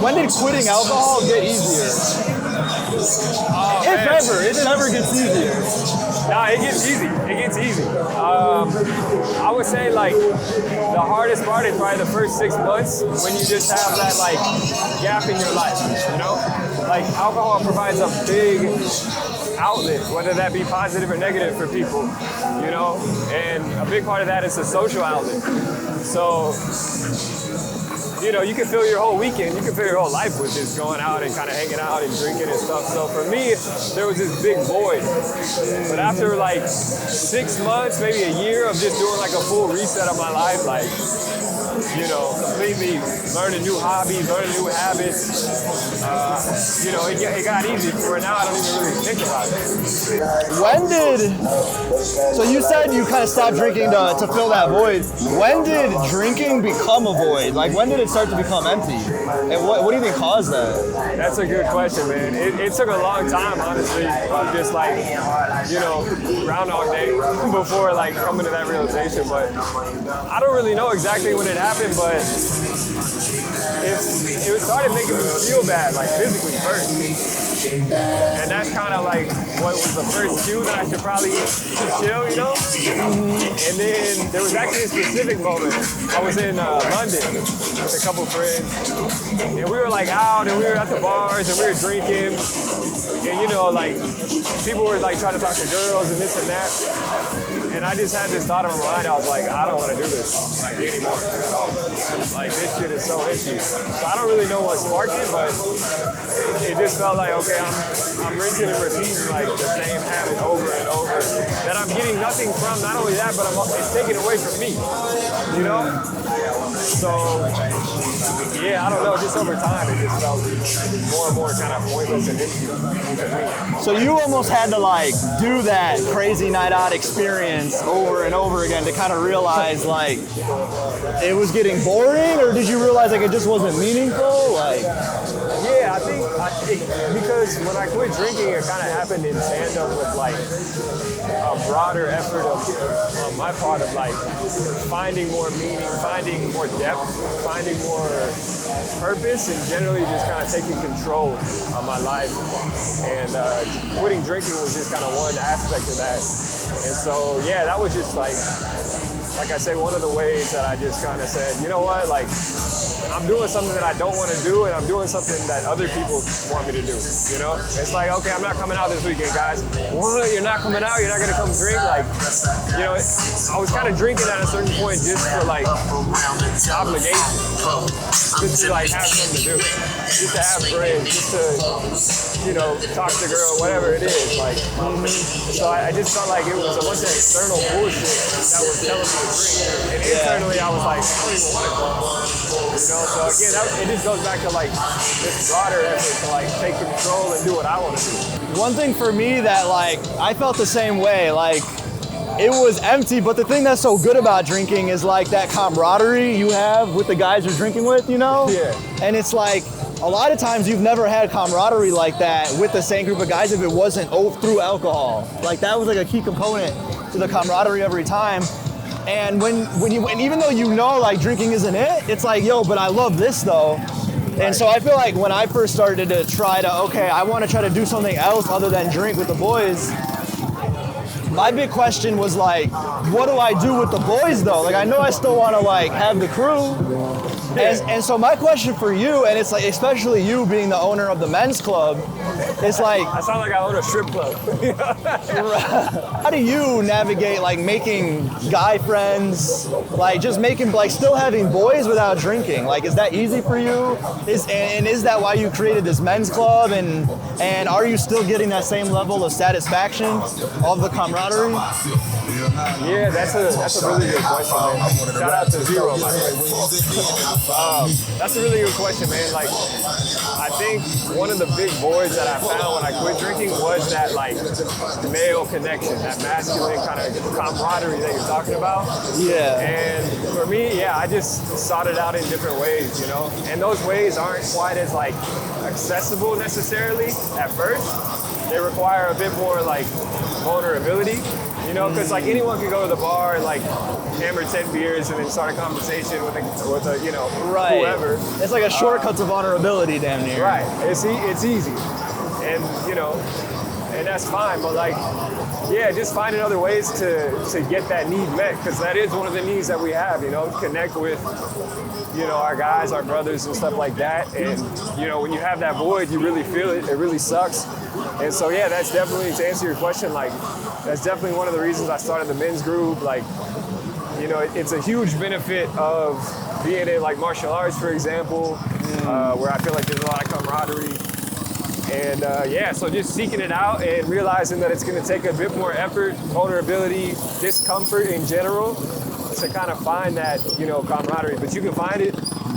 when did quitting alcohol get easier? If it ever gets easier. Nah, it gets easy. It gets easy. I would say like the hardest part is probably the first 6 months when you just have that like gap in your life, you know? Like alcohol provides a big outlet, whether that be positive or negative for people, you know? And a big part of that is a social outlet. So, you know, you can fill your whole weekend, you can fill your whole life with just going out and kind of hanging out and drinking and stuff. So for me, there was this big void. But after like 6 months, maybe a year of just doing like a full reset of my life, like, you know, completely learning new hobbies, learning new habits, you know, it got easy. For now, I don't even really think about it. So you said you kind of stopped drinking to fill that void. When did drinking become a void? Like, when did it start to become empty? And what do you think caused that? That's a good question, man. It took a long time, honestly, of just like, you know, Groundhog Day before like coming to that realization. But I don't really know exactly when it happened, but it started making me feel bad, like physically first. And that's kind of like what was the first cue that I should probably chill, you know? And then there was actually a specific moment. I was in London with a couple friends, and we were like out, and we were at the bars, and we were drinking. And you know, like, people were like trying to talk to girls and this and that. And I just had this thought in my mind. I was like, I don't want to do this like anymore. Like, this shit is so itchy. So I don't really know what sparked it, but it just felt like, okay, I'm rinsing and repeating like the same habit over and over that I'm getting nothing from. Not only that, but it's taken away from me, you know? So, yeah, I don't know, just over time it just felt more and more kind of pointless and empty. So you almost had to like do that crazy night out experience over and over again to kind of realize like it was getting boring, or did you realize like it just wasn't meaningful? Like, yeah, I think because when I quit drinking, it kind of happened in tandem with like a broader effort on my part of like finding more meaning, finding more depth, finding more purpose, and generally just kind of taking control of my life. And quitting drinking was just kind of one aspect of that. And so, yeah, that was just like I said, one of the ways that I just kind of said, you know what, like, I'm doing something that I don't want to do, and I'm doing something that other people want me to do, you know? It's like, okay, I'm not coming out this weekend, guys. What? You're not coming out? You're not going to come drink? Like, you know, I was kind of drinking at a certain point just for, like, obligation. Just to, like, have something to do. Just to have friends, just to, you know, talk to the girl, whatever it is. Like, so I just felt like it was a bunch of external bullshit that was telling me to drink. And internally, I was like, I don't even want to go. You know, so again, it just goes back to like this broader effort to like take control and do what I want to do. One thing for me that like I felt the same way, like it was empty, but the thing that's so good about drinking is like that camaraderie you have with the guys you're drinking with, you know? Yeah. And it's like a lot of times you've never had camaraderie like that with the same group of guys if it wasn't through alcohol. Like that was like a key component to the camaraderie every time. And when even though you know like drinking isn't it, it's like, yo, but I love this though. And so I feel like when I first started to try to, okay, I want to try to do something else other than drink with the boys, my big question was like, what do I do with the boys though? Like I know I still want to like have the crew. And so my question for you, and it's like especially you being the owner of the men's club, it's like I sound like I own a strip club. How do you navigate like making guy friends, like just making like still having boys without drinking? Like is that easy for you? Is that why you created this men's club? And are you still getting that same level of satisfaction of the camaraderie? Yeah, that's a really good question, man. Shout out to Zero, by the way. That's a really good question, man. Like, I think one of the big voids that I found when I quit drinking was that like male connection, that masculine kind of camaraderie that you're talking about. Yeah. And for me, yeah, I just sought it out in different ways, you know. And those ways aren't quite as like accessible necessarily at first. They require a bit more like vulnerability. You know, because like anyone can go to the bar and like hammer 10 beers and then start a conversation with a you know, Right. whoever. It's like a shortcut to vulnerability, damn near. Right. It's easy, and you know, and that's fine. But like, yeah, just finding other ways to get that need met, because that is one of the needs that we have. You know, connect with, you know, our guys, our brothers, and stuff like that. And you know, when you have that void, you really feel it. It really sucks. And so yeah, that's definitely, to answer your question, like that's definitely one of the reasons I started the men's group. Like, you know, it's a huge benefit of being in like martial arts, for example, where I feel like there's a lot of camaraderie. And yeah, so just seeking it out and realizing that it's going to take a bit more effort, vulnerability, discomfort in general to kind of find that, you know, camaraderie. But you can find it,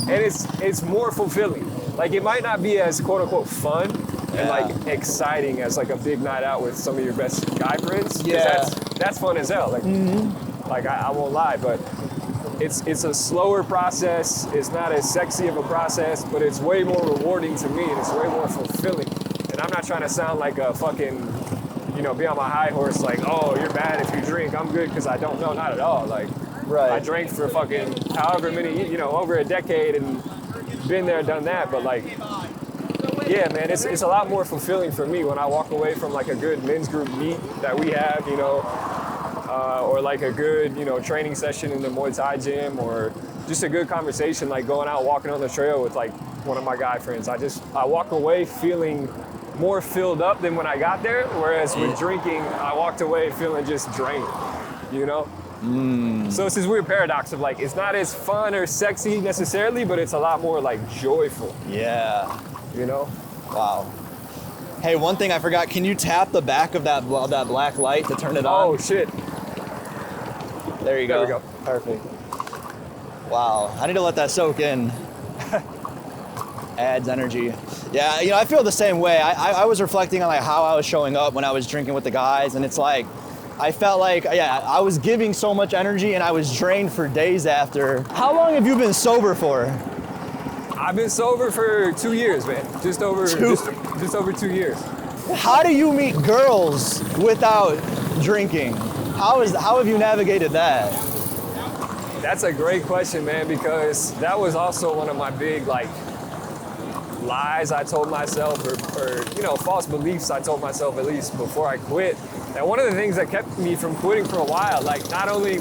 and it's more fulfilling. Like, it might not be as quote unquote fun and like exciting as like a big night out with some of your best guy friends. 'Cause that's fun as hell. Like, like I won't lie, but it's a slower process. It's not as sexy of a process, but it's way more rewarding to me, and it's way more fulfilling. And I'm not trying to sound like a fucking, you know, be on my high horse like, oh, you're bad if you drink, I'm good because I don't know. Not at all. Like, I drank for fucking however many, you know, over a decade and been there, done that. But like, yeah, man, it's a lot more fulfilling for me when I walk away from like a good men's group meet that we have, you know, or like a good, you know, training session in the Muay Thai gym, or just a good conversation, like going out walking on the trail with like one of my guy friends. I walk away feeling more filled up than when I got there, whereas with drinking, I walked away feeling just drained, you know? So it's this weird paradox of like, it's not as fun or sexy necessarily, but it's a lot more like joyful. Yeah. You know? Wow. Hey, one thing I forgot, can you tap the back of that black light to turn it on? Oh, shit. There you go. There we go. Perfect. Wow, I need to let that soak in. Adds energy. Yeah, you know, I feel the same way. I was reflecting on like how I was showing up when I was drinking with the guys, and it's like, I felt like, yeah, I was giving so much energy and I was drained for days after. How long have you been sober for? I've been sober for 2 years, man. Just over 2 years. How do you meet girls without drinking? How have you navigated that? That's a great question, man, because that was also one of my big like lies I told myself, or you know, false beliefs I told myself, at least before I quit. And one of the things that kept me from quitting for a while, like, not only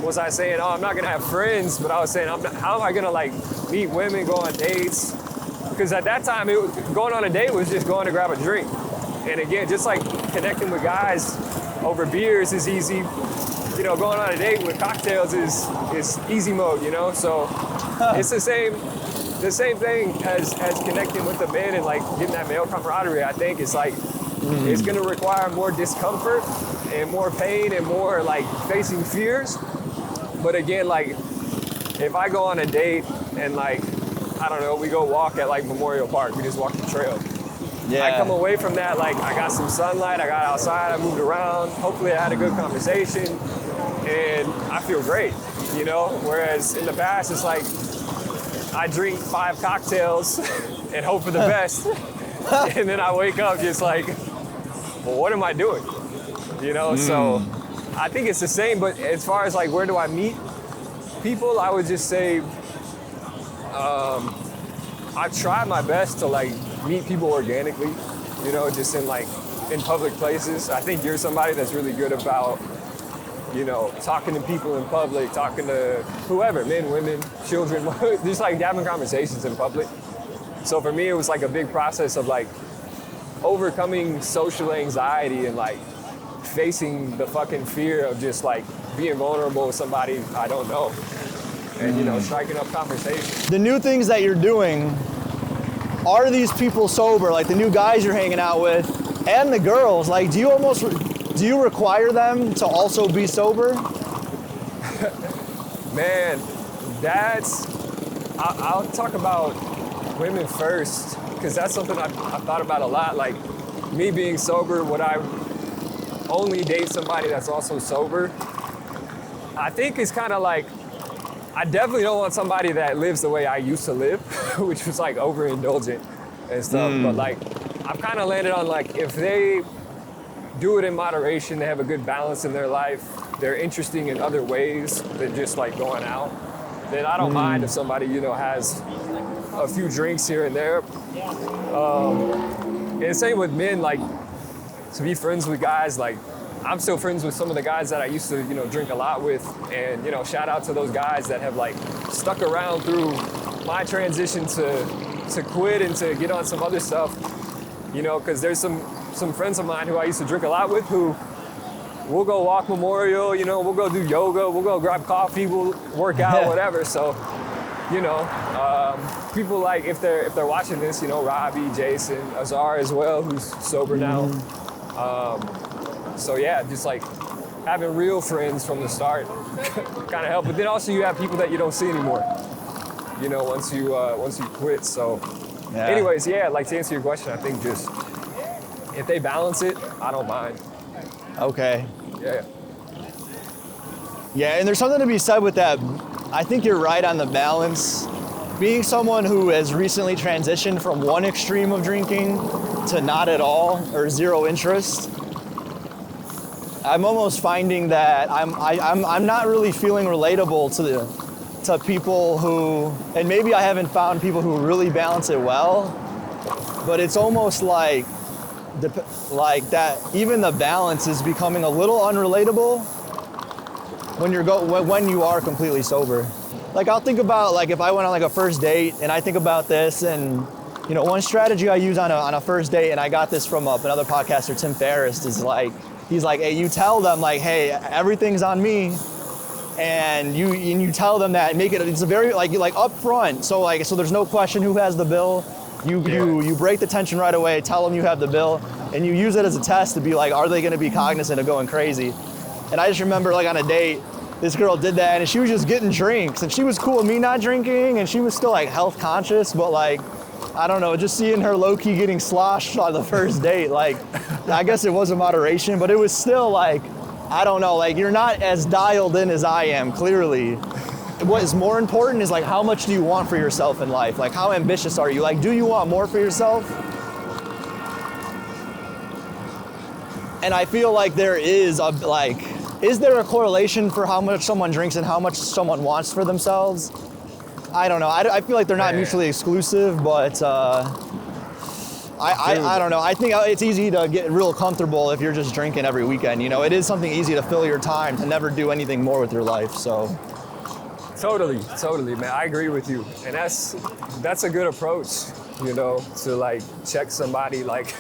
was I saying, oh, I'm not gonna have friends, but I was saying, how am I gonna like meet women, go on dates? Because at that time, going on a date was just going to grab a drink. And again, just like connecting with guys over beers is easy. You know, going on a date with cocktails is easy mode, you know? So it's the same thing as connecting with the men and like getting that male camaraderie. I think it's like, it's gonna require more discomfort and more pain and more like facing fears. But again, like if I go on a date and like, I don't know, we go walk at like Memorial Park, we just walk the trail. Yeah. I come away from that like I got some sunlight, I got outside, I moved around, hopefully I had a good conversation, and I feel great, you know? Whereas in the past, it's like I drink 5 cocktails and hope for the best, and then I wake up just like, well, what am I doing? You know, so I think it's the same, but as far as like where do I meet people, I would just say I try my best to like meet people organically, you know, just in public places. I think you're somebody that's really good about, you know, talking to people in public, talking to whoever, men, women, children, just like having conversations in public. So for me, it was like a big process of like overcoming social anxiety and like facing the fucking fear of just like being vulnerable with somebody I don't know, and you know, striking up conversations. The new things that you're doing, are these people sober? Like the new guys you're hanging out with and the girls, like do you require them to also be sober? Man, I'll talk about women first, because that's something I've thought about a lot. Like me being sober, would I only date somebody that's also sober? I think it's kind of like, I definitely don't want somebody that lives the way I used to live, which was like overindulgent and stuff. But like, I've kind of landed on like, if they do it in moderation. They have a good balance in their life. They're interesting in other ways than just like going out. Then I don't mind if somebody, you know, has a few drinks here and there. And same with men, like to be friends with guys, like I'm still friends with some of the guys that I used to, you know, drink a lot with. And, you know, shout out to those guys that have like stuck around through my transition to quit and to get on some other stuff, you know, because there's some friends of mine who I used to drink a lot with who we'll go walk Memorial, you know, we'll go do yoga, we'll go grab coffee, we'll work out, whatever. So, you know, people like, if they're watching this, you know, Robbie, Jason, Azar as well, who's sober now. So yeah, just like having real friends from the start kind of help. But then also you have people that you don't see anymore, you know, once you quit. So anyways, yeah, like to answer your question, I think just if they balance it, I don't mind. Okay. Yeah. Yeah, and there's something to be said with that. I think you're right on the balance. Being someone who has recently transitioned from one extreme of drinking to not at all or zero interest, I'm almost finding that I'm not really feeling relatable to people who, and maybe I haven't found people who really balance it well, but it's almost like that even the balance is becoming a little unrelatable when you are completely sober. Like I'll think about like if I went on like a first date and I think about this, and you know, one strategy I use on a first date, and I got this from another podcaster, Tim Ferriss, is like, he's like, hey, you tell them like, hey, everything's on me, and you tell them that, and make it's a very like upfront, so there's no question who has the bill. You break the tension right away, tell them you have the bill, and you use it as a test to be like, are they going to be cognizant of going crazy? And I just remember like on a date, this girl did that, and she was just getting drinks, and she was cool with me not drinking, and she was still like health conscious, but like, I don't know, just seeing her low-key getting sloshed on the first date, like, I guess it was a moderation, but it was still like, I don't know, like you're not as dialed in as I am, clearly. What is more important is like, how much do you want for yourself in life? Like, how ambitious are you? Like, do you want more for yourself? And I feel like there is is there a correlation for how much someone drinks and how much someone wants for themselves? I don't know. I feel like they're not mutually exclusive, but I don't know. I think it's easy to get real comfortable if you're just drinking every weekend. You know, it is something easy to fill your time, to never do anything more with your life, so. Totally, man. I agree with you. And that's a good approach, you know, to like check somebody like,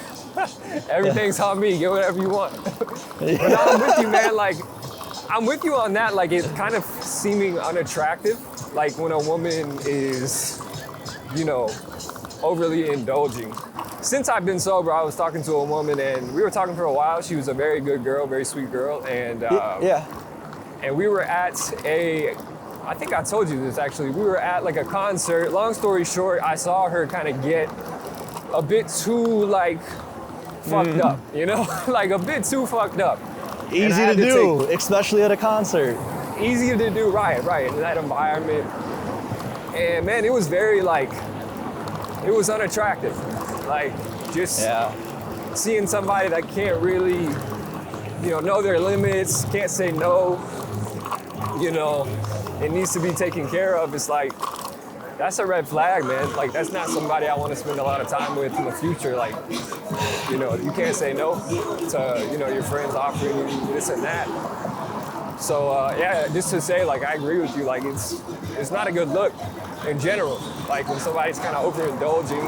everything's on me, get whatever you want. But I'm with you, man. Like, I'm with you on that. Like, it's kind of seeming unattractive. Like when a woman is, you know, overly indulging. Since I've been sober, I was talking to a woman, and we were talking for a while. She was a very good girl, very sweet girl, and and we were at I think I told you this actually. We were at like a concert. Long story short, I saw her kind of get a bit too like fucked up, you know, like a bit too fucked up. Easy to do, especially at a concert. Easy to do, right, in that environment. And man, it was very like, it was unattractive. Like just seeing somebody that can't really, you know their limits, can't say no, you know, it needs to be taken care of. It's like, that's a red flag, man. Like, that's not somebody I want to spend a lot of time with in the future. Like, you know, you can't say no to, you know, your friends offering you this and that. So, yeah, just to say, like, I agree with you. Like, it's not a good look in general. Like, when somebody's kind of overindulging.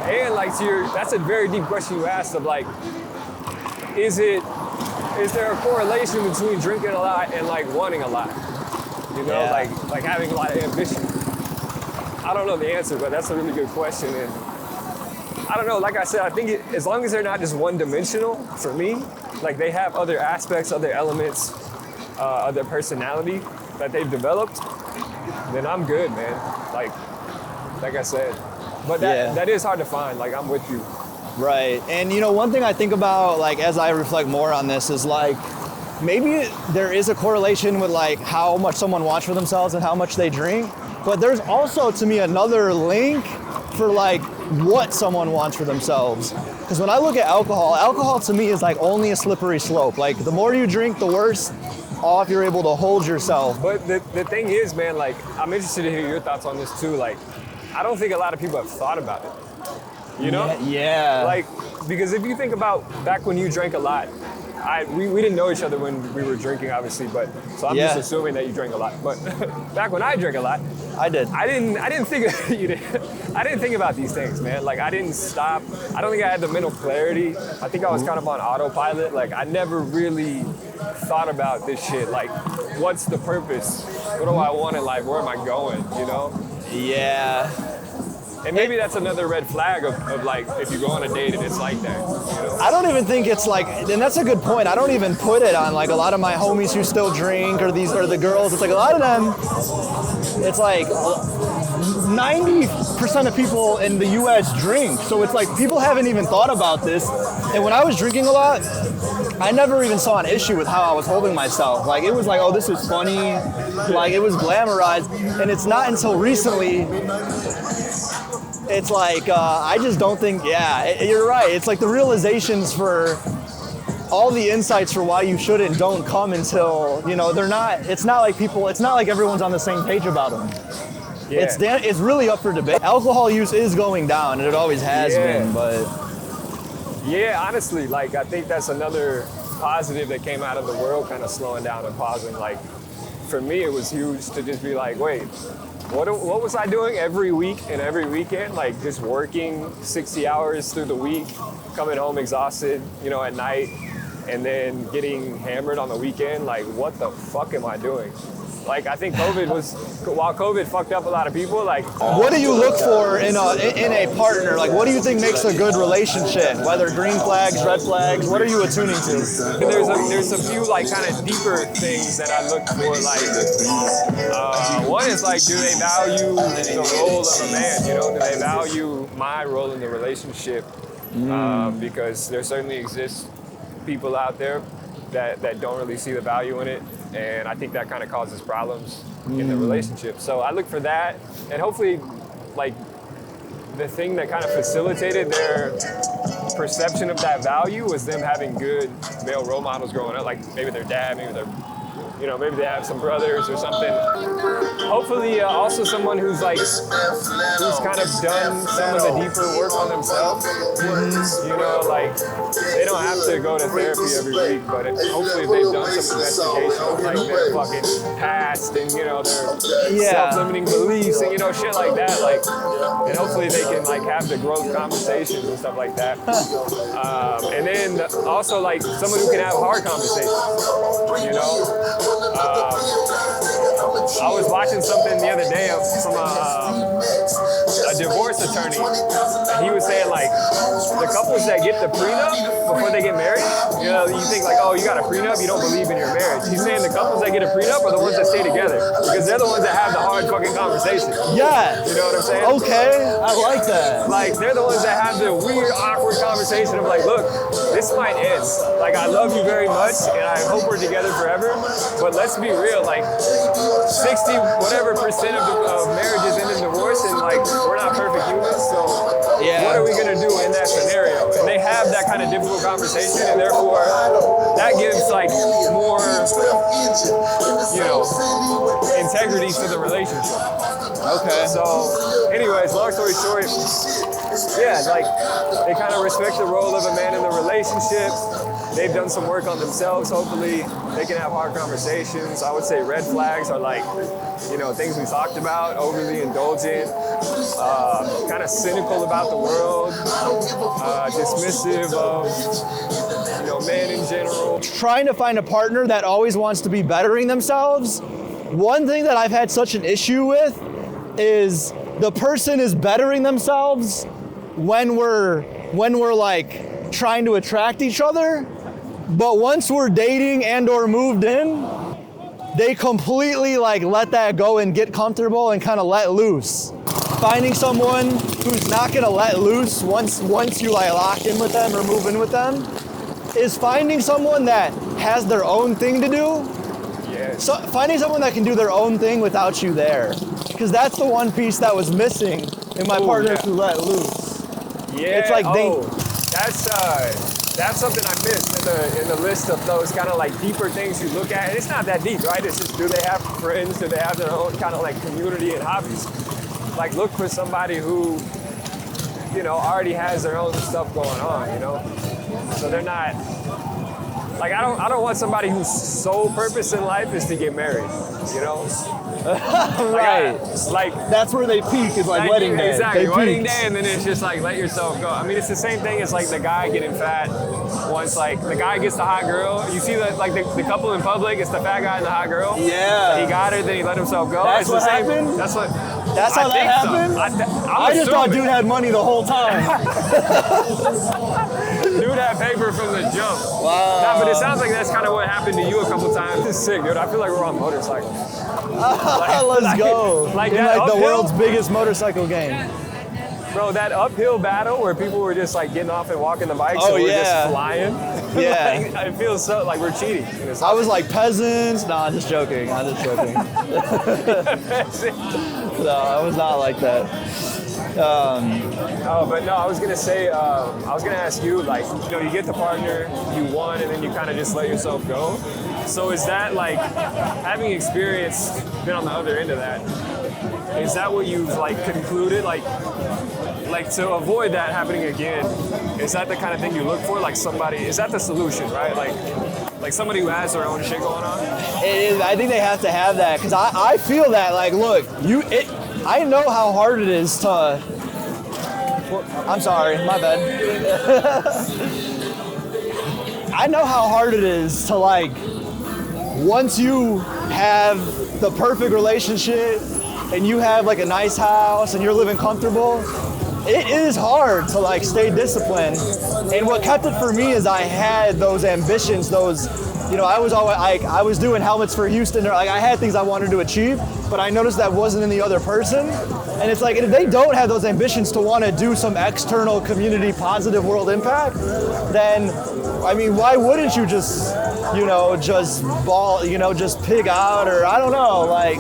And, like, that's a very deep question you asked of, like, is there a correlation between drinking a lot and, like, wanting a lot? You know, like having a lot of ambition. I don't know the answer, but that's a really good question. And I don't know, like I said, I think as long as they're not just one-dimensional, for me, like they have other aspects, other elements of their personality that they've developed, then I'm good, man. Like I said. But that is hard to find, like I'm with you. Right, and you know, one thing I think about, like as I reflect more on this, is like, maybe there is a correlation with like how much someone wants for themselves and how much they drink, but there's also to me another link for like what someone wants for themselves. Because when I look at alcohol to me is like only a slippery slope. Like the more you drink, the worse off you're able to hold yourself. But the thing is, man, like, I'm interested to hear your thoughts on this too. Like, I don't think a lot of people have thought about it. You know? Yeah. Like, because if you think about back when you drank a lot, we didn't know each other when we were drinking, obviously, but so I'm just assuming that you drank a lot. But back when I drank a lot, I did. I didn't think you did. I didn't think about these things, man. Like I didn't stop. I don't think I had the mental clarity. I think I was kind of on autopilot. Like I never really thought about this shit. Like, what's the purpose? What do I want in life? Where am I going? You know? Yeah. And maybe that's another red flag of like, if you go on a date and it's like that, you know? I don't even think it's like, and that's a good point. I don't even put it on like a lot of my homies who still drink or the girls. It's like a lot of them, it's like 90% of people in the US drink. So it's like people haven't even thought about this. And when I was drinking a lot, I never even saw an issue with how I was holding myself. Like it was like, oh, this is funny. Like it was glamorized. And it's not until recently it's like, I just don't think, you're right. It's like the realizations for all the insights for why you shouldn't don't come until, you know, it's not like everyone's on the same page about them. Yeah. It's really up for debate. Alcohol use is going down, and it always has been, but. Yeah, honestly, like I think that's another positive that came out of the world kind of slowing down and pausing. Like, for me, it was huge to just be like, wait, what was I doing every week and every weekend? Like just working 60 hours through the week, coming home exhausted, you know, at night, and then getting hammered on the weekend. Like, what the fuck am I doing? Like, I think while COVID fucked up a lot of people, like... What do you look for in a partner? Like, what do you think makes a good relationship? Whether green flags, red flags, what are you attuning to? There's a few, like, kind of deeper things that I look for, like... one is, like, do they value the role of a man, you know? Do they value my role in the relationship? Because there certainly exists people out there that don't really see the value in it. And I think that kind of causes problems in the relationship. So I look for that, and hopefully, like, the thing that kind of facilitated their perception of that value was them having good male role models growing up, like maybe their dad, maybe they have some brothers or something. Hopefully, also someone who's kind of done some of the deeper work on themselves. You know, like they don't have to go to therapy every week, but hopefully they've done some investigation of like their fucking past and their self-limiting beliefs and shit like that. Like, and hopefully they can like have the growth conversations and stuff like that. And then also like someone who can have hard conversations. You know. I was watching something the other day from a divorce attorney, and he was saying like the couples that get the prenup before they get married, you think like, oh, you got a prenup, you don't believe in your marriage. He's saying the couples that get a prenup are the ones that stay together because they're the ones that have the hard fucking conversation. Yeah. You know what I'm saying? Okay, I like that. Like they're the ones that have the weird, awkward conversation of like, look, this might end. Like I love you very much, and I hope we're together forever. But let's be real, like 60 whatever percent of marriages end in divorce, and like we're not perfect humans, so what are we gonna do in that scenario? And they have that kind of difficult conversation, and therefore that gives like more, integrity to the relationship. Okay. So, anyways, long story short, like they kind of respect the role of a man in the relationship. They've done some work on themselves, hopefully. They can have hard conversations. I would say red flags are like, things we talked about, overly indulgent, kind of cynical about the world, dismissive of, men in general. Trying to find a partner that always wants to be bettering themselves. One thing that I've had such an issue with is the person is bettering themselves when we're like trying to attract each other. But once we're dating and or moved in, they completely like let that go and get comfortable and kind of let loose. Finding someone who's not gonna let loose once you like lock in with them or move in with them is finding someone that has their own thing to do. Yes. So finding someone that can do their own thing without you there. Because that's the one piece that was missing and my Ooh, partner yeah. to let loose. Yeah. It's like that's something I missed in the list of those kind of like deeper things you look at. And it's not that deep, right? It's just, do they have friends? Do they have their own kind of like community and hobbies? Like, look for somebody who, you know, already has their own stuff going on, you know? So they're not, like, I don't want somebody whose sole purpose in life is to get married, you know? Right. Like, That's where they peak, is like wedding day. Exactly, They wedding peak. day, and then it's just like, let yourself go. I mean, it's the same thing as like the guy getting fat. Once like the guy gets the hot girl, you see that like the couple in public, it's the fat guy and the hot girl. Yeah. He got her, then he let himself go. That's It's what the same. happened? That's how I that think happened? So. I just thought dude had money the whole time. Dude had paper from the jump. Wow. Nah, but it sounds like that's kind of what happened to you a couple times. This is sick, dude. I feel like we're on motorcycles. Let's go. Like in that like the uphill? world's biggest motorcycle game. Bro, that uphill battle where people were just like getting off and walking the bikes Oh, and we're yeah. just flying. Yeah. Like, it feels so like we're cheating. I was like peasants. Nah, I'm just joking. I'm just joking. No, I was not like that. Oh, but no, I was gonna say, I was gonna ask you, like, you know, you get the partner, you won, and then you kind of just let yourself go. So is that like, having experienced, been on the other end of that, is that what you've like concluded, like to avoid that happening again? Is that the kind of thing you look for? Like somebody, is that the solution, right? Like somebody who has their own shit going on? It is, I think they have to have that, because I feel that, like, look, I know how hard it is to, I'm sorry, my bad. I know how hard it is to, like, once you have the perfect relationship and you have like a nice house and you're living comfortable, it is hard to like stay disciplined. And what kept it for me is I had those ambitions, those, you know, I was always like, I was doing helmets for Houston, or like I had things I wanted to achieve, but I noticed that wasn't in the other person. And it's like, if they don't have those ambitions to want to do some external community positive world impact, then, I mean, why wouldn't you just, you know, just just pig out, or I don't know, like,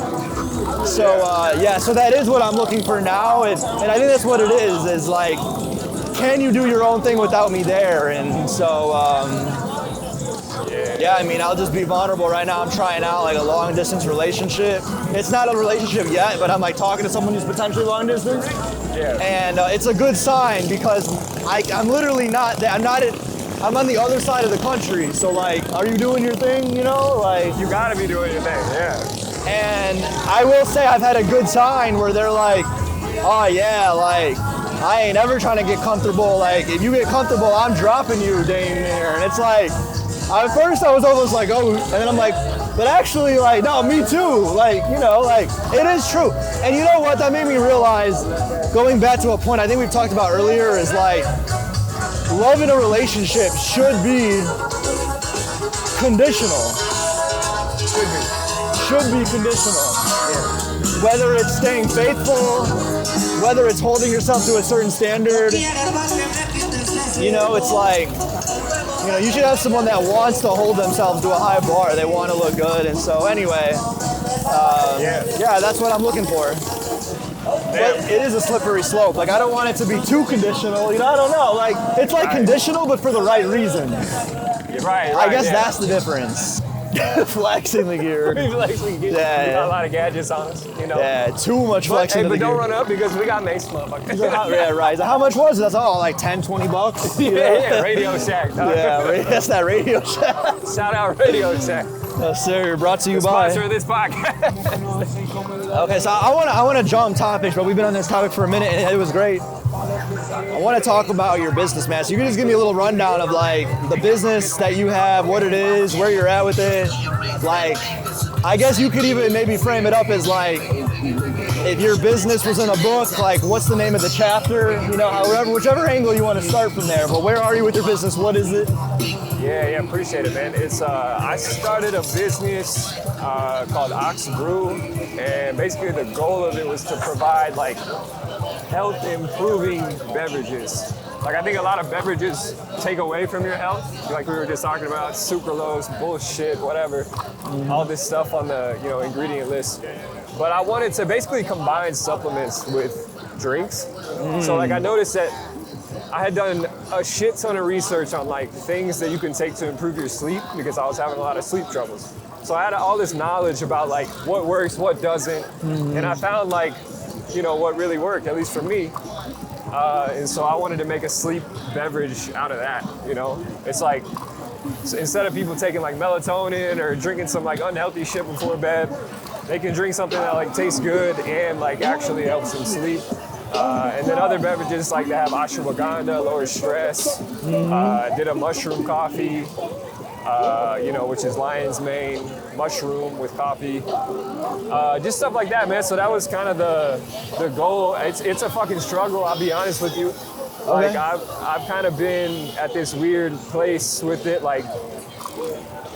so yeah, so that is what I'm looking for now, and I think that's what it is like, can you do your own thing without me there? And so, yeah, I mean, I'll just be vulnerable right now. I'm trying out like a long distance relationship. It's not a relationship yet, but I'm like talking to someone who's potentially long distance. Yeah. And it's a good sign, because I'm literally not, I'm on the other side of the country. So like, are you doing your thing, you know? Like, You gotta be doing your thing, yeah. and I will say I've had a good sign where they're like, oh yeah, like, I ain't ever trying to get comfortable. Like, if you get comfortable, I'm dropping you, damn near. And it's like, at first I was almost like, oh, and then I'm like, but actually, like, no, me too. Like, you know, like, it is true. And you know what? That made me realize, going back to a point I think we've talked about earlier, is like, love in a relationship should be conditional. Should be conditional. Whether it's staying faithful, whether it's holding yourself to a certain standard, you know, it's like, you know, you should have someone that wants to hold themselves to a high bar. They want to look good. And so anyway, yeah, that's what I'm looking for. But it is a slippery slope. Like, I don't want it to be too conditional. You know, I don't know. Like, it's like conditional, but for the right reason. Right. I guess that's the difference. Flexing the gear. We got a lot of gadgets on us, you know. Yeah, too much flexing But of the gear. don't run up, because we got mace, motherfucker. Yeah, right. So how much was it? That's all, like 10, 20 bucks? Yeah, Radio Shack. Dog. Yeah, that's that Radio Shack. Shout out Radio Shack. Sir, brought to you The by. sponsor of this podcast. Okay, so I want to jump topics, but we've been on this topic for a minute, and it was great. I want to talk about your business, man. So you can just give me a little rundown of like the business that you have, what it is, where you're at with it. Like, I guess you could even maybe frame it up as like, if your business was in a book, like what's the name of the chapter? You know, however, whichever angle you want to start from there. But where are you with your business? What is it? Yeah, appreciate it, man. It's I started a business called Ox Brew, and basically the goal of it was to provide like health improving beverages. Like, I think a lot of beverages take away from your health. Like we were just talking about, sucralose, bullshit, whatever, all this stuff on the ingredient list. But I wanted to basically combine supplements with drinks. So like I noticed that I had done a shit ton of research on like things that you can take to improve your sleep because I was having a lot of sleep troubles. So I had all this knowledge about like what works, what doesn't, and I found like, you know, what really worked, at least for me. And so I wanted to make a sleep beverage out of that, you know? It's like, so instead of people taking like melatonin or drinking some like unhealthy shit before bed, they can drink something that like tastes good and like actually helps them sleep. And then other beverages like they have ashwagandha, lowers stress. Did a mushroom coffee, you know, which is lion's mane, mushroom with coffee. Just stuff like that, man. So that was kind of the goal. It's a fucking struggle, I'll be honest with you. Like Okay. I've kind of been at this weird place with it. Like,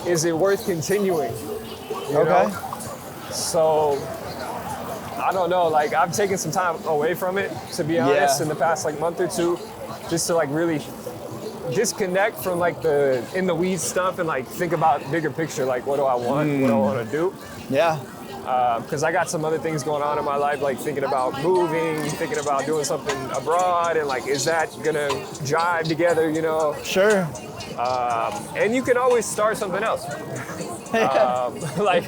is it worth continuing? You know? So I don't know. Like I've taken some time away from it, to be honest, in the past like month or two, just to like really disconnect from like the in the weeds stuff and like think about bigger picture. Like what do I want? What do I want to do? Yeah. Because I got some other things going on in my life, like thinking about moving, thinking about doing something abroad, and like, is that gonna jive together, you know? Sure. And you can always start something else. Like,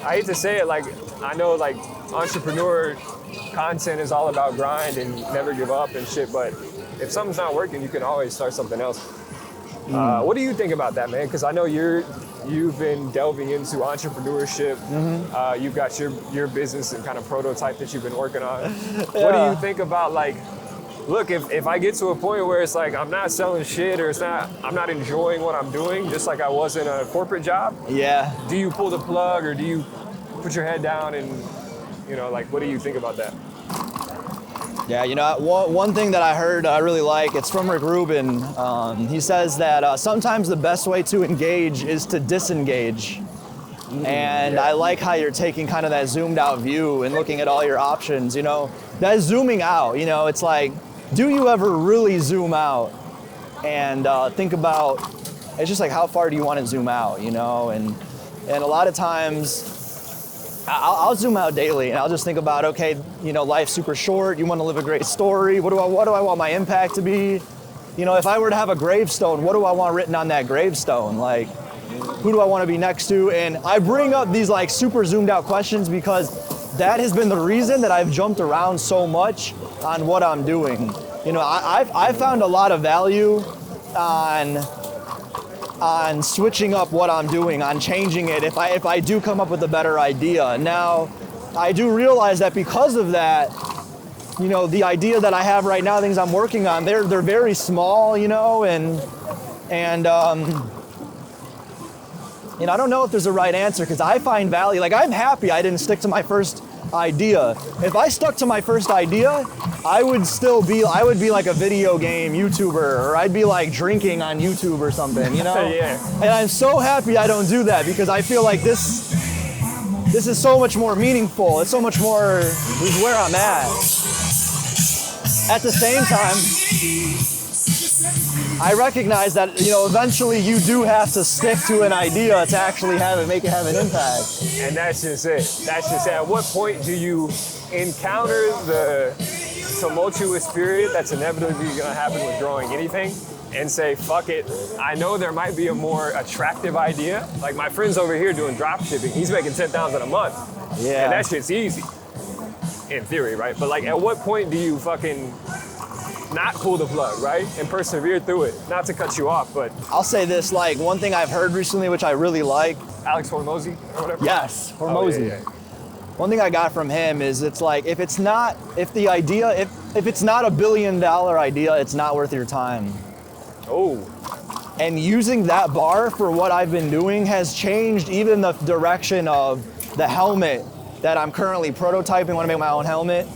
I hate to say it, like, I know like entrepreneur content is all about grind and never give up and shit, but if something's not working, you can always start something else. What do you think about that, man? Because I know you've been delving into entrepreneurship. You've got your business and kind of prototype that you've been working on. What do you think about like, look, if I get to a point where it's like I'm not selling shit or I'm not enjoying what I'm doing, just like I was in a corporate job. Yeah. Do you pull the plug or do you put your head down and, you know, like, what do you think about that? Yeah, you know, one thing that I heard I really like, it's from Rick Rubin. He says that sometimes the best way to engage is to disengage. And I like how you're taking kind of that zoomed out view and looking at all your options, you know. That zooming out, you know, it's like, do you ever really zoom out and think about, it's just like how far do you want to zoom out, you know? And a lot of times, I'll zoom out daily and I'll just think about, okay, you know, life's super short. You want to live a great story. What do I want my impact to be? You know, if I were to have a gravestone, what do I want written on that gravestone? Like, who do I want to be next to? And I bring up these like super zoomed out questions because that has been the reason that I've jumped around so much on what I'm doing. You know, I've found a lot of value on switching up what I'm doing, on changing it if I do come up with a better idea. Now, I do realize that because of that, you know, the idea that I have right now, things I'm working on, they're very small, you know, and you know, I don't know if there's a right answer because I find value. Like, I'm happy I didn't stick to my first idea. If I stuck to my first idea, I would be like a video game YouTuber, or I'd be like drinking on YouTube or something, you know? Yeah. And I'm so happy I don't do that because I feel like this is so much more meaningful. It's so much more is where I'm at. At the same time, I recognize that, you know, eventually you do have to stick to an idea to actually make it have an impact. And that's just it. That's just it. At what point do you encounter the tumultuous period that's inevitably going to happen with growing anything and say, fuck it, I know there might be a more attractive idea. Like my friend's over here doing drop shipping. He's making $10,000 a month. Yeah. And that shit's easy, in theory, right? But like, at what point do you fucking not pull the plug, right? And persevere through it. Not to cut you off, but I'll say this, like one thing I've heard recently, which I really like. Alex Hormozy or whatever? Yes, Hormozy. Oh, yeah. One thing I got from him is it's like, if it's not a $1 billion idea, it's not worth your time. Oh. And using that bar for what I've been doing has changed even the direction of the helmet that I'm currently prototyping. I want to make my own helmet.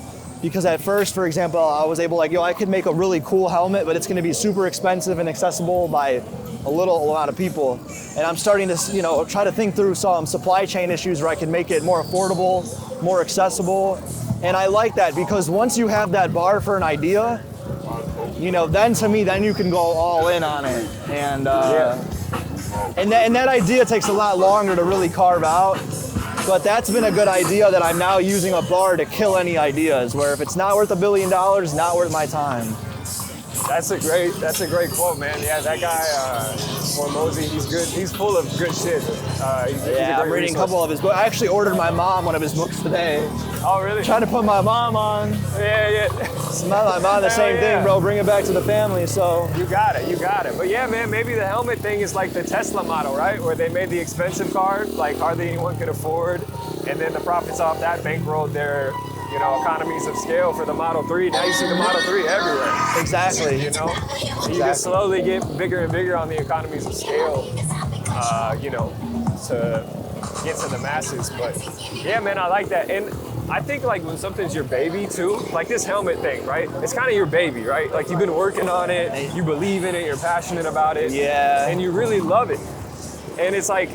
Because at first, for example, I was able like, I could make a really cool helmet, but it's going to be super expensive and accessible by a little amount of people. And I'm starting to, you know, try to think through some supply chain issues where I can make it more affordable, more accessible. And I like that because once you have that bar for an idea, you know, then you can go all in on it. And and that idea takes a lot longer to really carve out. But that's been a good idea that I'm now using a bar to kill any ideas, where if it's not worth $1 billion, not worth my time. That's a great quote, man. Yeah, that guy, Hormozy, he's good. He's full of good shit. Yeah, I'm reading a couple of his books. I actually ordered my mom one of his books today. Oh, really? Trying to put my mom on. Yeah. My mom, the same thing, bro. Bring it back to the family, so. You got it. But yeah, man, maybe the helmet thing is like the Tesla model, right? Where they made the expensive car, like hardly anyone could afford, and then the profits off that bankrolled their, economies of scale for the Model 3. Now you see the Model 3 everywhere. Exactly. You can slowly get bigger and bigger on the economies of scale, to get to the masses. But yeah, man, I like that. And I think like when something's your baby too, like this helmet thing, right? It's kind of your baby, right? Like you've been working on it, you believe in it, you're passionate about it, and you really love it. And it's like,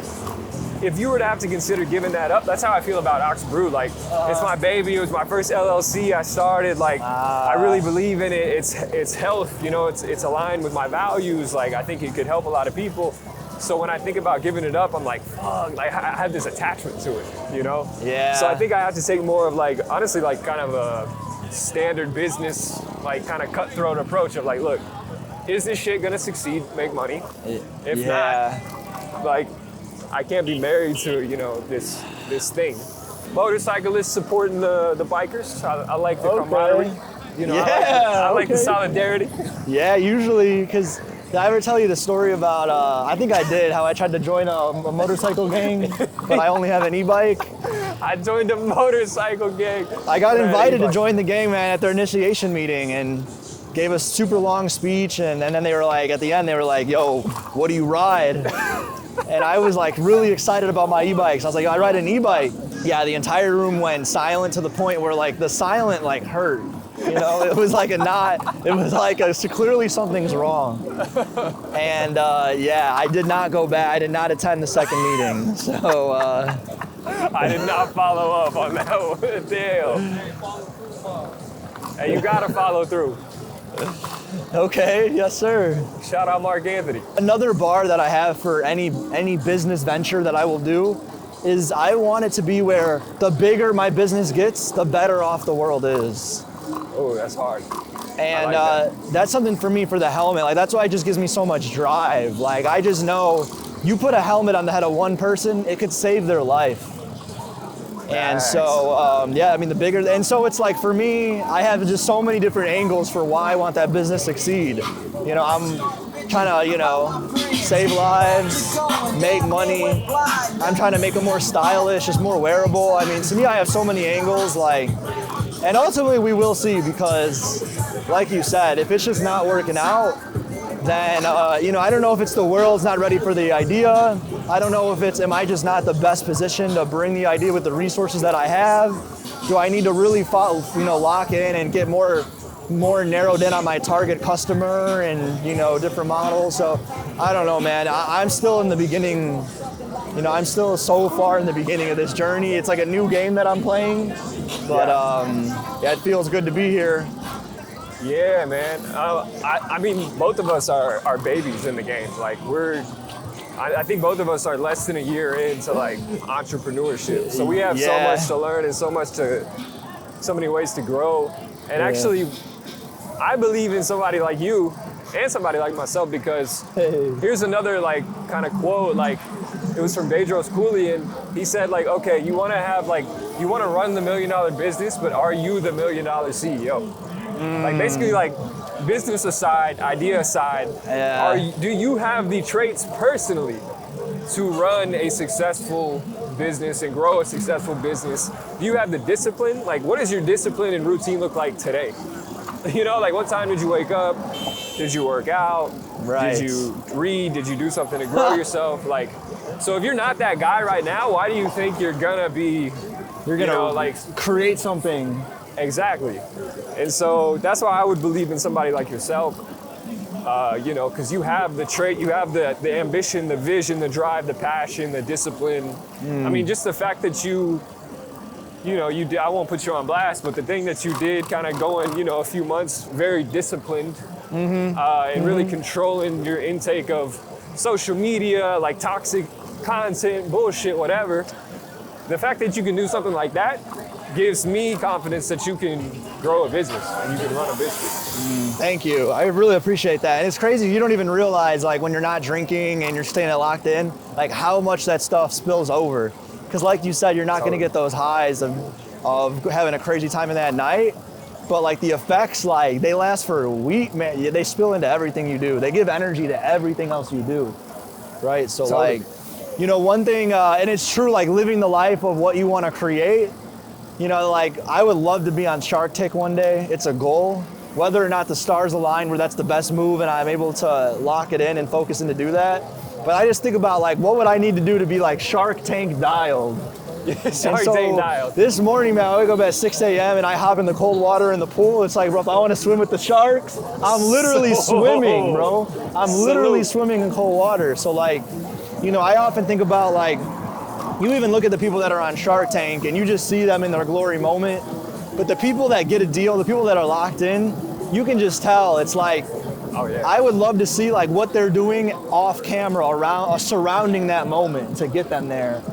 if you were to have to consider giving that up, that's how I feel about Ox Brew. Like, it's my baby. It was my first LLC I started. Like, I really believe in it. It's health. It's aligned with my values. Like, I think it could help a lot of people. So when I think about giving it up, I'm like, fuck. Like, I have this attachment to it. Yeah. So I think I have to take more of like, honestly, like kind of a standard business, like kind of cutthroat approach of like, look, is this shit gonna succeed, make money? If not, like, I can't be married to, this thing. Motorcyclists supporting the bikers. I like the camaraderie. I like the solidarity. Yeah, usually, because did I ever tell you the story about, I think I did, how I tried to join a motorcycle gang, but I only have an e-bike? I joined a motorcycle gang. I got invited to join the gang, man, at their initiation meeting, and gave a super long speech, and then they were like, at the end, they were like, yo, what do you ride? And I was like really excited about my e-bikes. I was like, I ride an e-bike. Yeah, the entire room went silent to the point where like the silent like hurt. It was like clearly something's wrong. And I did not go back. I did not attend the second meeting. So I did not follow up on that one. Damn. Hey, you gotta follow through. Okay, yes sir. Shout out Mark Anthony. Another bar that I have for any business venture that I will do is I want it to be where the bigger my business gets, the better off the world is. Oh, that's hard. And that's something for me for the helmet. Like that's why it just gives me so much drive. Like I just know you put a helmet on the head of one person, it could save their life. And so, the bigger, and so it's like for me, I have just so many different angles for why I want that business to succeed. I'm trying to, save lives, make money. I'm trying to make it more stylish, just more wearable. I mean, to me, I have so many angles, and ultimately we will see because, like you said, if it's just not working out, then, I don't know if it's the world's not ready for the idea. I don't know if am I just not the best position to bring the idea with the resources that I have? Do I need to really lock in and get more narrowed in on my target customer and, different models? So I don't know, man. I'm still in the beginning. I'm still so far in the beginning of this journey. It's like a new game that I'm playing, but it feels good to be here. Yeah, man. I mean, both of us are babies in the game. Like I think both of us are less than a year into like entrepreneurship. So we have so much to learn and so many ways to grow. And actually, I believe in somebody like you and somebody like myself because here's another like kind of quote. Like it was from Bedros Cooley, and he said like, okay, you want to run the $1 million business, but are you the $1 million CEO? Like basically like business aside, idea aside, do you have the traits personally to run a successful business and grow a successful business? Do you have the discipline? Like what does your discipline and routine look like today? Like what time did you wake up? Did you work out? Right. Did you read? Did you do something to grow yourself? Like, so if you're not that guy right now, why do you think you're gonna be, create something? Exactly. And so that's why I would believe in somebody like yourself, because you have the trait, you have the ambition, the vision, the drive, the passion, the discipline. I mean, just the fact that you did, I won't put you on blast, but the thing that you did kind of going, a few months, very disciplined, and really controlling your intake of social media, like toxic content, bullshit, whatever. the fact that you can do something like that gives me confidence that you can grow a business and you can run a business. Thank you. I really appreciate that. And it's crazy. You don't even realize, like, when you're not drinking and you're staying locked in, like, how much that stuff spills over. Because like you said, you're not going to get those highs of having a crazy time in that night. But, like, the effects, like, they last for a week, man. They spill into everything you do. They give energy to everything else you do, right? So, like, you know, one thing, and it's true, like, living the life of what you want to create. You know, like, I would love to be on Shark Tank one day. It's a goal. Whether or not the stars align where that's the best move and I'm able to lock it in and focus in to do that. But I just think about, like, what would I need to do to be, like, Shark Tank dialed? Shark Tank dialed. This morning, man, I wake up at 6 a.m. and I hop in the cold water in the pool. It's like, bro, if I want to swim with the sharks, I'm literally swimming, bro. I'm literally swimming in cold water. So, like, you know, I often think about, like, you even look at the people that are on Shark Tank and you just see them in their glory moment. But the people that get a deal, the people that are locked in, you can just tell. It's like, oh, yeah. I would love to see, like, what they're doing off camera around surrounding that moment to get them there.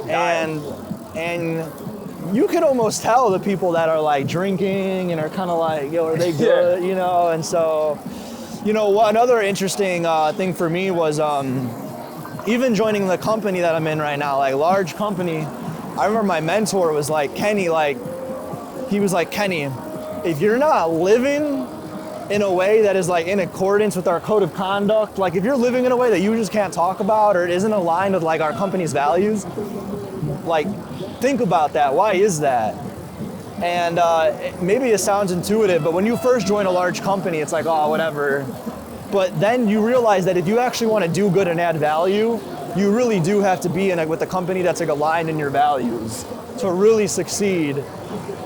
And you can almost tell the people that are, like, drinking and are kind of like, yo, are they good? You know. And so, you know, another interesting thing for me was even joining the company that I'm in right now, like, large company. I remember my mentor was like, Kenny, like, he was like, Kenny, if you're not living in a way that is, like, in accordance with our code of conduct, like, if you're living in a way that you just can't talk about or it isn't aligned with, like, our company's values, like, think about that. Why is that? And maybe it sounds intuitive, but when you first join a large company, it's like, oh, whatever. But then you realize that if you actually want to do good and add value, you really do have to be with a company that's, like, aligned in your values to really succeed.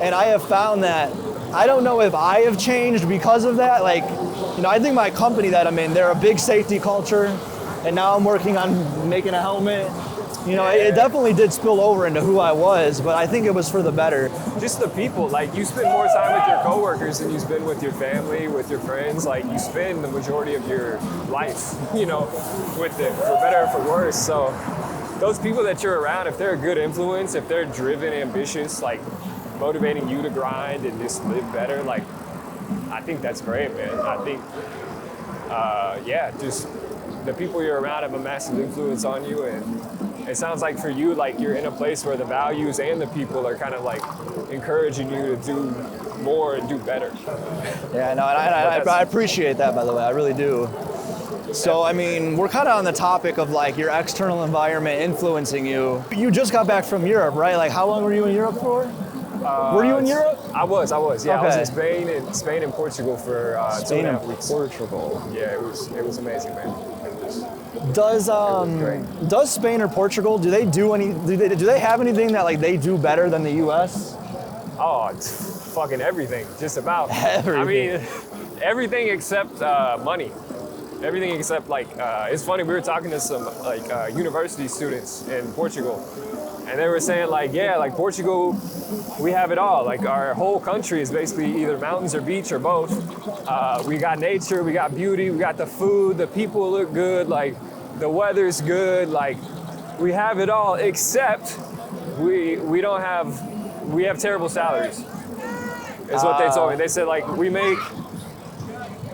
And I have found that, I don't know if I have changed because of that. Like, you know, I think my company that I'm in, they're a big safety culture, and now I'm working on making a helmet. You know, it definitely did spill over into who I was, but I think it was for the better. Just the people, like, you spend more time with your coworkers than you spend with your family, with your friends. Like, you spend the majority of your life, you know, with it, for better or for worse. So those people that you're around, if they're a good influence, if they're driven, ambitious, like, motivating you to grind and just live better, like, I think that's great, man. I think, just the people you're around have a massive influence on you, and it sounds like for you, like, you're in a place where the values and the people are kind of, like, encouraging you to do more and do better. Yeah, no, and I appreciate that, by the way. I really do. So, I mean, we're kind of on the topic of, like, your external environment influencing you. You just got back from Europe, right? Like, how long were you in Europe for? Were you in Europe? I was. Yeah, okay. I was in Spain and Portugal for 2.5 weeks. Portugal. Yeah, it was amazing, man. Does Spain or Portugal, do they have anything that, like, they do better than the U.S.? Oh, it's fucking everything, just about. Everything. I mean, everything except money. Everything except, like, it's funny, we were talking to some, like, university students in Portugal, and they were saying, like, yeah, like, Portugal, we have it all. Like, our whole country is basically either mountains or beach or both. We got nature, we got beauty, we got the food, the people look good, like, the weather's good, like, we have it all, except we have terrible salaries, is what they told me. They said, like, we make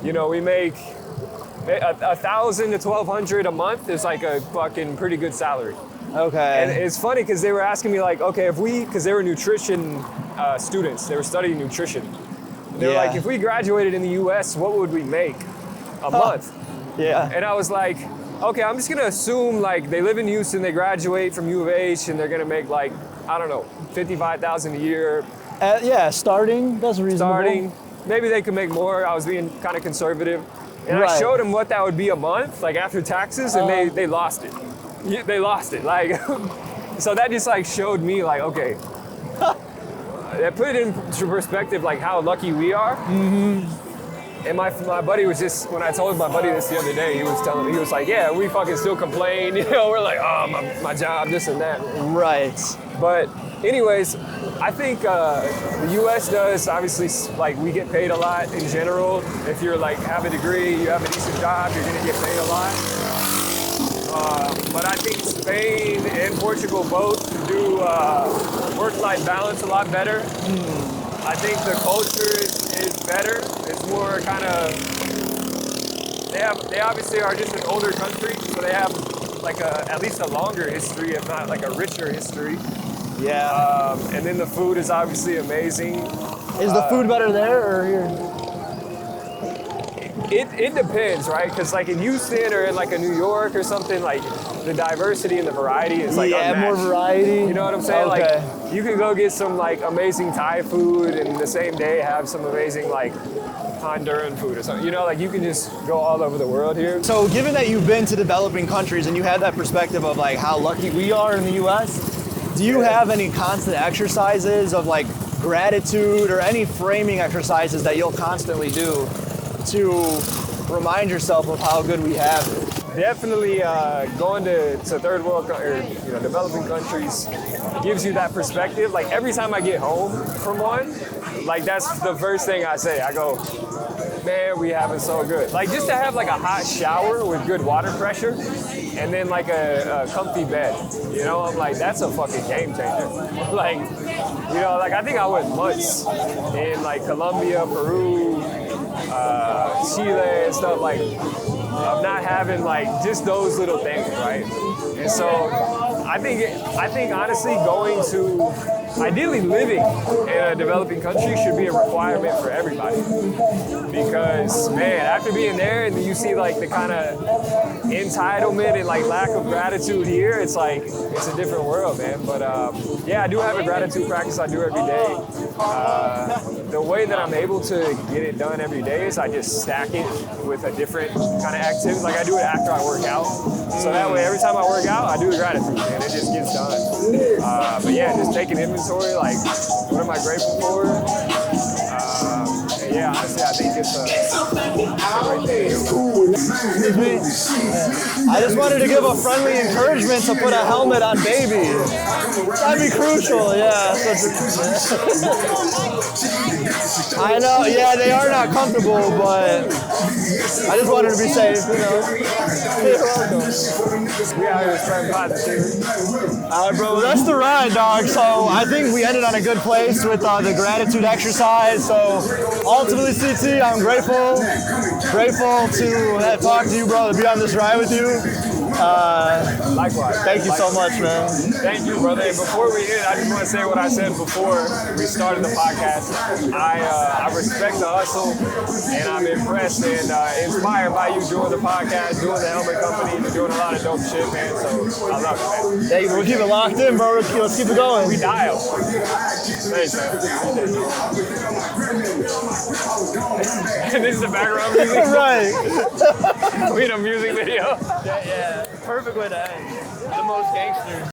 $1,000 to $1,200 a month is, like, a fucking pretty good salary. Okay. And it's funny because they were asking me, like, okay, because they were nutrition students, they were studying nutrition. They were like, if we graduated in the US, what would we make a month? Yeah. And I was like, okay, I'm just gonna assume, like, they live in Houston, they graduate from U of H, and they're gonna make, like, I don't know, $55,000 a year. Starting, that's reasonable. Maybe they could make more. I was being kind of conservative. And right. I showed them what that would be a month, like, after taxes, and they lost it. Yeah, they lost it, like, so that just, like, showed me, like, okay, that put it into perspective, like, how lucky we are. Mm-hmm. And my buddy was just, when I told my buddy this the other day, he was like, yeah, we fucking still complain, you know, we're like, oh, my job, this and that. Right. But anyways, I think the U.S. does, obviously, like, we get paid a lot in general. If you're, like, have a degree, you have a decent job, you're gonna get paid a lot. But I think Spain and Portugal both do work-life balance a lot better. I think the culture is better. It's more kind of, they obviously are just an older country, so they have like at least a longer history, if not like a richer history. Yeah. And then the food is obviously amazing. Is the food better there or here? It depends, right? Because like in Houston or in like a New York or something, like the diversity and the variety is like unmatched. More variety. You know what I'm saying? Okay. Like you can go get some like amazing Thai food and the same day have some amazing like Honduran food or something. You know, like you can just go all over the world here. So given that you've been to developing countries and you had that perspective of like how lucky we are in the US, do you have any constant exercises of like gratitude or any framing exercises that you'll constantly do to remind yourself of how good we have it? Definitely going to third world or developing countries gives you that perspective. Like every time I get home from one, like that's the first thing I say. I go, man, we have it so good. Like just to have like a hot shower with good water pressure and then like a comfy bed, you know, I'm like, that's a fucking game changer. Like, you know, like I think I went months in like Colombia, Peru, Chile and stuff, like of not having like just those little things, right? And so I think honestly going to ideally living in a developing country should be a requirement for everybody. Because man, after being there and you see like the kind of entitlement and like lack of gratitude here, it's like it's a different world, man. But yeah, I do have a gratitude practice I do every day. The way that I'm able to get it done every day is I just stack it with a different kind of activity. Like I do it after I work out. So that way every time I work out, I do a gratitude and it just gets done. But yeah, just taking inventory, like what am I grateful for? Yeah, honestly, I think it's a great thing. Excuse me. I just wanted to give a friendly encouragement to put a helmet on baby. That'd be crucial, yeah. I know, yeah, they are not comfortable, but I just wanted to be safe, you know. You're welcome. We out here spreading positivity. All right, bro, that's the ride, dog. So I think we ended on a good place with the gratitude exercise. So ultimately, CT, I'm grateful to talk to you, bro, to be on this ride with you. Likewise. Thank you so much, man. Thank you, brother. And before we end, I just want to say what I said before we started the podcast. I respect the hustle, and I'm impressed and inspired by you doing the podcast, doing the helmet company, you're doing a lot of dope shit, man. So I love it, man. Thank you. We'll keep it locked in, bro. Let's keep it going. We dial. Thanks, man. And this is the background music? Right. We in a music video. Yeah. Perfect way to end. The most gangster.